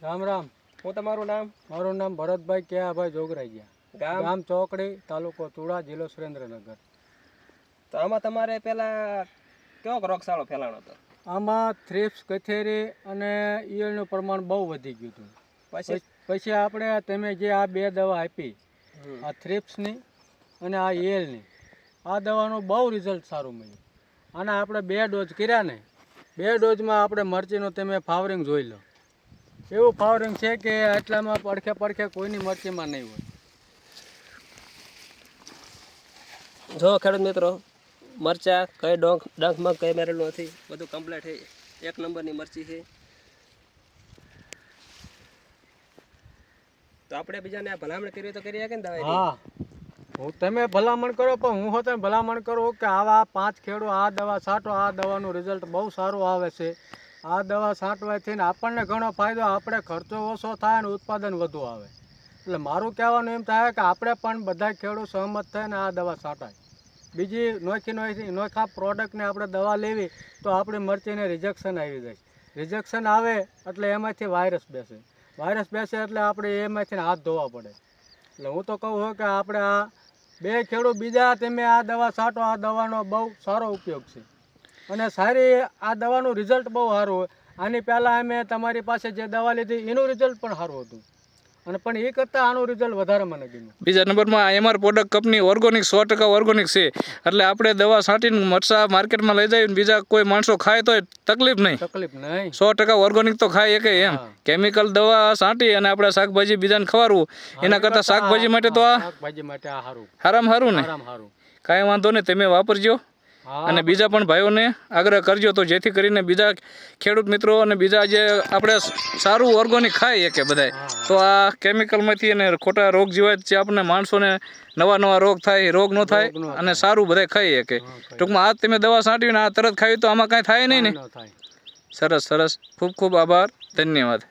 રામ રામ. હું તમારું નામ? મારું નામ ભરતભાઈ કેહાભાઈ જોગરાઈયા, ગામ ચોકડી, તાલુકો ચુડા, જિલ્લો સુરેન્દ્રનગર. તો આમાં તમારે પેલા કેવો રોગચાળો ફેલાણો હતો? આમાં થ્રિપ્સ, કથેરી અને ઈયળનું પ્રમાણ બહુ વધી ગયું હતું. પછી આપણે તમે જે આ બે દવા આપી, આ થ્રિપ્સની અને આ ઈયળની, આ દવાનું બહુ રિઝલ્ટ સારું મળ્યું. અને આપણે 2 ડોઝ કર્યા ને, 2 ડોઝમાં આપણે મરચીનું તમે ફાવરિંગ જોઈ લો. એવું ફાવરિંગ છે કે એટલામાં પડખે કોઈની મરચીમાં નહીં હોય. જો ખેડૂત મિત્રો, મરચા કઈ ડંખમાં કઈ મેરેલું નથી, બધું કમ્પ્લીટ છે. 1 નંબરની મરચી છે. તો આપણે બીજાને આ ભલામણ કરી તો કરી શકે ને દવા? હા, હું તમે ભલામણ કરો, પણ હું હોતે ભલામણ કરું કે આવા 5 ખેડૂ આ દવા છાંટો. આ દવાનું રિઝલ્ટ બહુ સારું આવે છે. આ દવા છાંટવાથી આપણને ઘણો ફાયદો, આપણે ખર્ચો ઓછો થાય અને ઉત્પાદન વધુ આવે. એટલે મારું કહેવાનું એમ થાય કે આપણે પણ બધા ખેડૂત સહમત થઈને આ દવા છાંટાય. બીજી નોખા પ્રોડક્ટને આપણે દવા લેવી તો આપણી મરચીને રિજેક્શન આવી જાય. રિજેક્શન આવે એટલે એમાંથી વાયરસ બેસે. વાયરસ બેસે એટલે આપણે એમાંથી હાથ ધોવા પડે. એટલે હું તો કહું છું કે આપણે આ 2 ખેડૂત બીજા તમે આ દવા છાંટો. આ દવાનો બહુ સારો ઉપયોગ છે અને સારી આ દવાનું રિઝલ્ટ બહુ સારું હોય. આની પહેલાં અમે તમારી પાસે જે દવા લીધી એનું રિઝલ્ટ પણ સારું હતું, અને પણ એ કરતાં આનું રિઝલ્ટ વધારે મને ગમ્યું. બીજા નંબરમાં MR product company organic 100% organic છે. એટલે આપણે દવા છાંટીને મરચા માર્કેટમાં લઈ જઈએ, બીજા કોઈ માણસો ખાય તો તકલીફ નહીં. 100% ઓર્ગોનિક તો ખાય કે એમ કેમિકલ દવા છાંટી અને આપણે શાકભાજી બીજાને ખવારવું એના કરતાં શાકભાજી માટે તો આ સારામાં સારું ને. કાંઈ વાંધો નહીં, તમે વાપરજો અને બીજા પણ ભાઈઓને આગ્રહ કરજો તો જેથી કરીને બીજા ખેડૂત મિત્રો અને બીજા જે આપણે સારું ઓર્ગોનિક ખાઈએ કે બધાય, તો આ કેમિકલમાંથી અને ખોટા રોગ જીવાત જે આપણને માણસોને નવા રોગ થાય, રોગ ન થાય અને સારું બધાય ખાઈએ કે. ટૂંકમાં આ તમે દવા છાંટીને આ તરત ખાવી તો આમાં કાંઈ થાય નહીં ને. સરસ સરસ, ખૂબ ખૂબ આભાર, ધન્યવાદ.